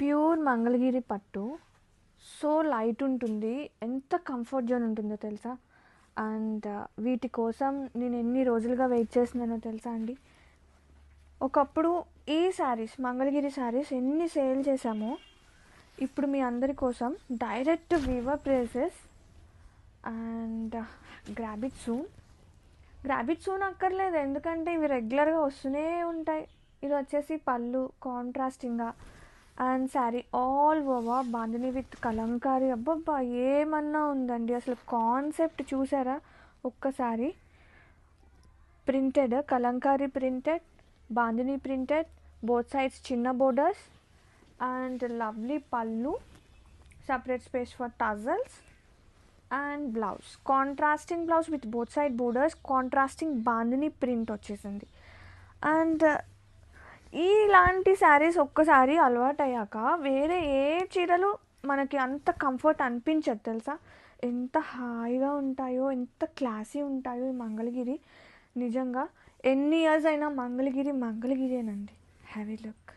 Pure Mangalagiri పట్టు. So light ఉంటుంది, ఎంత కంఫర్ట్ జోన్ ఉంటుందో తెలుసా. అండ్ వీటి కోసం నేను ఎన్ని రోజులుగా వెయిట్ చేస్తున్నానో తెలుసా అండి. ఒకప్పుడు ఈ శారీస్, మంగళగిరి శారీస్ ఎన్ని సేల్ చేశామో, ఇప్పుడు మీ అందరి కోసం direct weaver prices. And grab it soon అక్కర్లేదు, ఎందుకంటే ఇవి రెగ్యులర్గా వస్తూనే ఉంటాయి. ఇది వచ్చేసి పళ్ళు కాంట్రాస్టింగ్గా, and sari all over bandhani with kalamkari. అబ్బబ్బా ఏమన్నా ఉందండి, అసలు కాన్సెప్ట్ చూసారా ఒక్కసారి. Printed, kalamkari printed, bandhani printed, both sides చిన్న బోర్డర్స్, అండ్ లవ్లీ పళ్ళు, separate space for tassels, and blouse contrasting blouse with both side borders, contrasting bandhani print వచ్చేసింది. అండ్ ఇలాంటి శారీస్ ఒక్కసారి అలవాటు అయ్యాక వేరే ఏ చీరలు మనకి అంత కంఫర్ట్ అనిపించదు తెలుసా. ఎంత హాయిగా ఉంటాయో, ఎంత క్లాసీ ఉంటాయో ఈ మంగళగిరి. నిజంగా ఎన్ని ఇయర్స్ అయినా మంగళగిరియేనండి. Have a look.